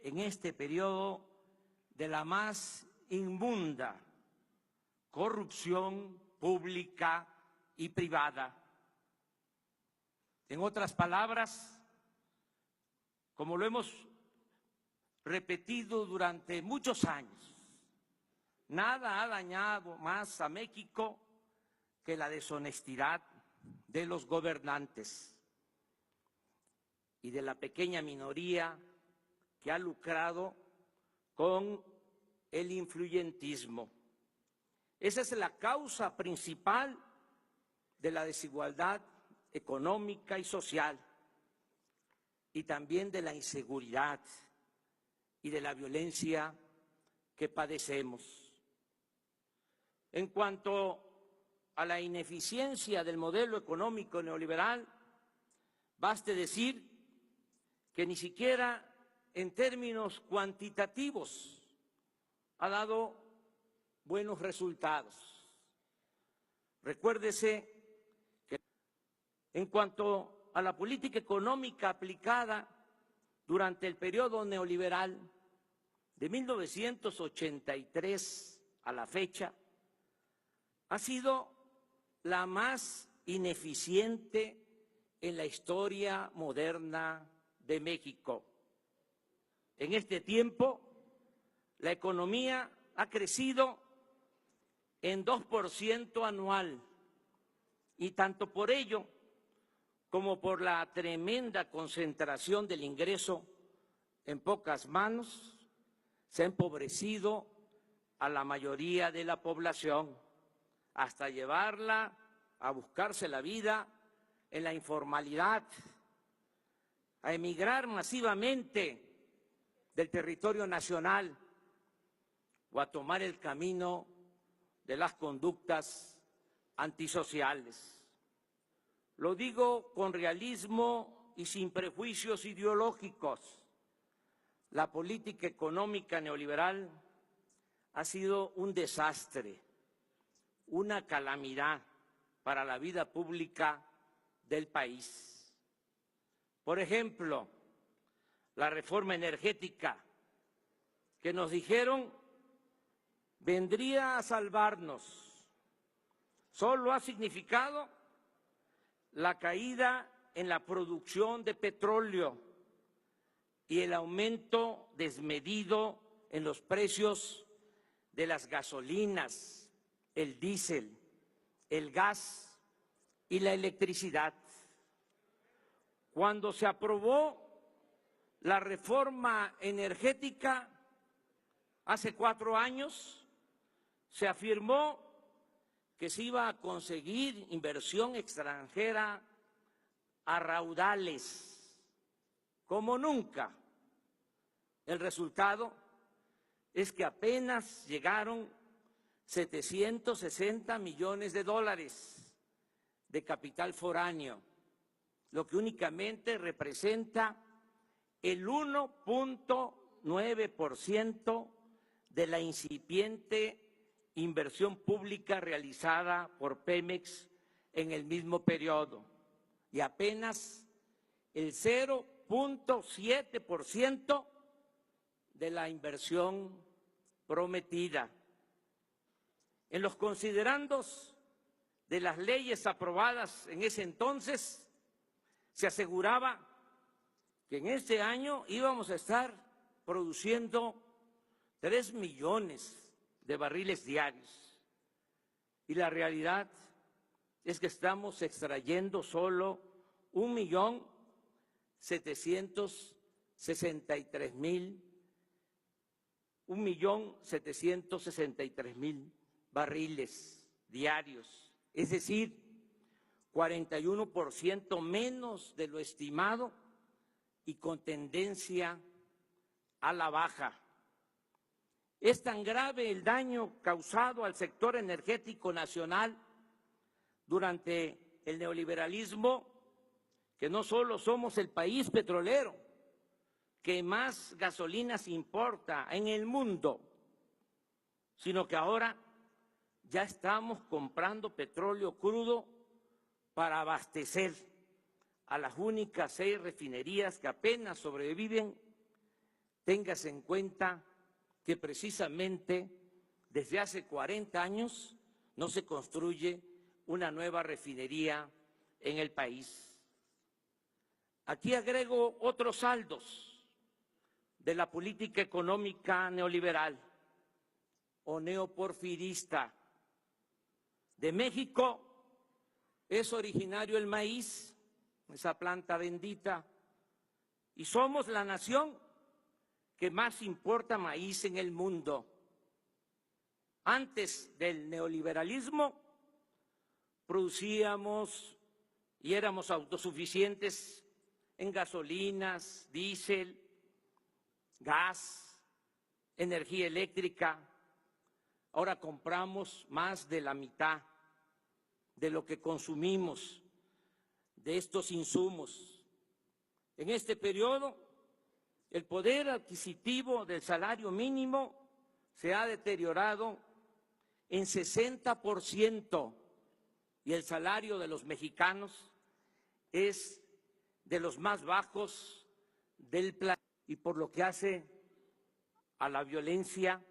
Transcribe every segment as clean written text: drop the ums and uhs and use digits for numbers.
en este periodo de la más inmunda corrupción pública y privada. En otras palabras, como lo hemos repetido durante muchos años, nada ha dañado más a México que la deshonestidad de los gobernantes y de la pequeña minoría que ha lucrado con el influyentismo. Esa es la causa principal de la desigualdad económica y social, y también de la inseguridad y de la violencia que padecemos. En cuanto a la ineficiencia del modelo económico neoliberal, baste decir que ni siquiera en términos cuantitativos ha dado buenos resultados. Recuérdese que en cuanto a la política económica aplicada durante el periodo neoliberal de 1983 a la fecha, ha sido la más ineficiente en la historia moderna de México. En este tiempo, la economía ha crecido en 2% anual, y tanto por ello como por la tremenda concentración del ingreso en pocas manos, se ha empobrecido a la mayoría de la población, hasta llevarla a buscarse la vida en la informalidad, a emigrar masivamente del territorio nacional o a tomar el camino de las conductas antisociales. Lo digo con realismo y sin prejuicios ideológicos. La política económica neoliberal ha sido un desastre, una calamidad para la vida pública del país. Por ejemplo, la reforma energética, que nos dijeron vendría a salvarnos, solo ha significado la caída en la producción de petróleo y el aumento desmedido en los precios de las gasolinas, el diésel, el gas y la electricidad. Cuando se aprobó la reforma energética hace 4 años, se afirmó que se iba a conseguir inversión extranjera a raudales, como nunca. El resultado es que apenas llegaron 760 millones de dólares de capital foráneo, lo que únicamente representa el 1.9% de la incipiente inversión pública realizada por Pemex en el mismo periodo, y apenas el 0.7% de la inversión prometida. En los considerandos de las leyes aprobadas en ese entonces, se aseguraba que en este año íbamos a estar produciendo 3 millones de barriles diarios, y la realidad es que estamos extrayendo solo 1.763.000 barriles diarios, es decir, 41% menos de lo estimado y con tendencia a la baja. Es tan grave el daño causado al sector energético nacional durante el neoliberalismo que no solo somos el país petrolero que más gasolinas importa en el mundo, sino que ahora ya estamos comprando petróleo crudo para abastecer a las únicas 6 refinerías que apenas sobreviven Téngase en cuenta que precisamente desde hace 40 años no se construye una nueva refinería en el país. Aquí agrego otros saldos de la política económica neoliberal o neoporfirista. De México es originario el maíz, esa planta bendita, y somos la nación que más importa maíz en el mundo. Antes del neoliberalismo producíamos y éramos autosuficientes en gasolinas, diésel, gas, energía eléctrica. Ahora compramos más de la mitad de lo que consumimos de estos insumos. En este periodo, el poder adquisitivo del salario mínimo se ha deteriorado en 60% y el salario de los mexicanos es de los más bajos del planeta. Y por lo que hace a la violencia,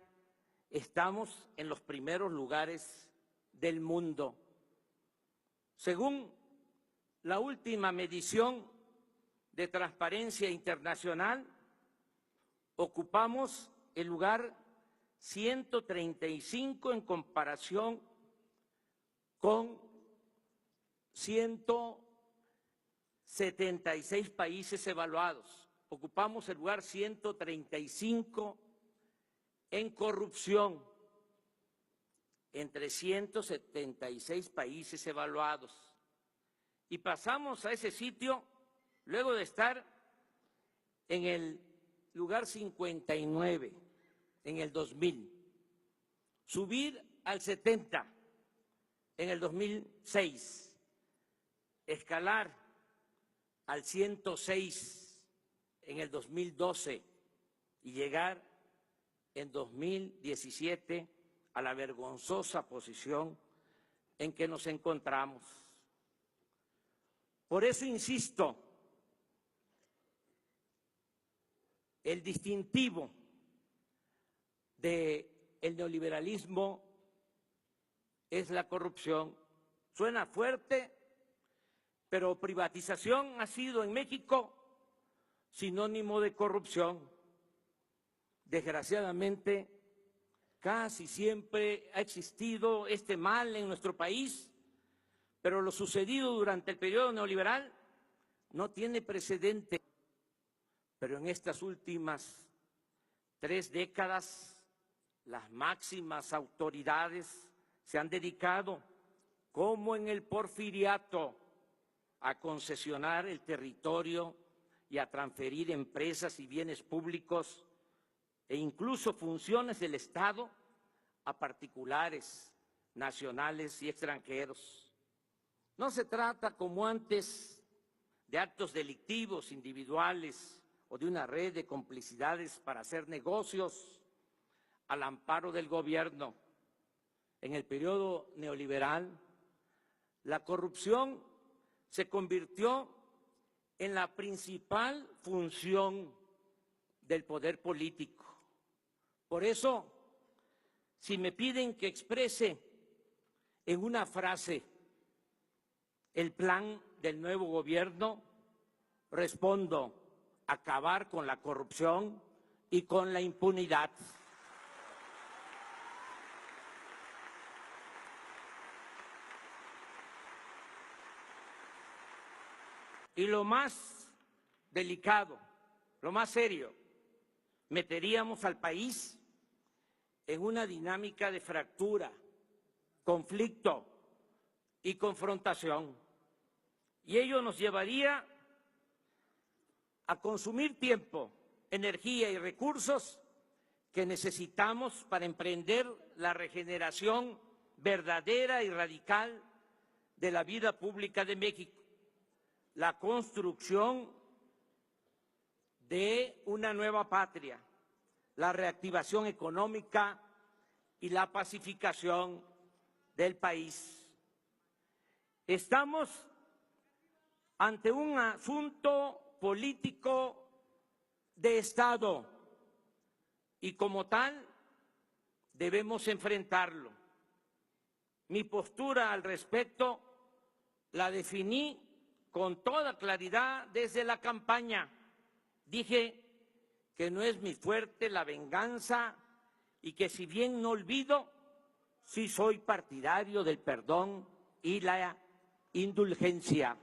estamos en los primeros lugares del mundo. Según la última medición de Transparencia Internacional, ocupamos el lugar 135 en comparación con 176 países evaluados. Ocupamos el lugar 135 en corrupción entre 176 países evaluados. Y pasamos a ese sitio luego de estar en el lugar 59 en el 2000, subir al 70 en el 2006, escalar al 106 en el 2012 y llegar en 2017 a la vergonzosa posición en que nos encontramos. Por eso insisto, el distintivo del neoliberalismo es la corrupción. Suena fuerte, pero privatización ha sido en México sinónimo de corrupción. Desgraciadamente, casi siempre ha existido este mal en nuestro país, pero lo sucedido durante el periodo neoliberal no tiene precedente. Pero en estas últimas 3 décadas, las máximas autoridades se han dedicado, como en el porfiriato, a concesionar el territorio y a transferir empresas y bienes públicos e incluso funciones del Estado a particulares, nacionales y extranjeros. No se trata, como antes, de actos delictivos individuales o de una red de complicidades para hacer negocios al amparo del gobierno. En el periodo neoliberal, la corrupción se convirtió en la principal función del poder político. Por eso, si me piden que exprese en una frase el plan del nuevo gobierno, respondo: acabar con la corrupción y con la impunidad. Y lo más delicado, lo más serio, meteríamos al país en una dinámica de fractura, conflicto y confrontación. Y ello nos llevaría a consumir tiempo, energía y recursos que necesitamos para emprender la regeneración verdadera y radical de la vida pública de México, la construcción de una nueva patria, la reactivación económica y la pacificación del país. Estamos ante un asunto político de Estado, y como tal debemos enfrentarlo. Mi postura al respecto la definí con toda claridad desde la campaña. Dije que no es mi fuerte la venganza y que si bien no olvido, sí soy partidario del perdón y la indulgencia.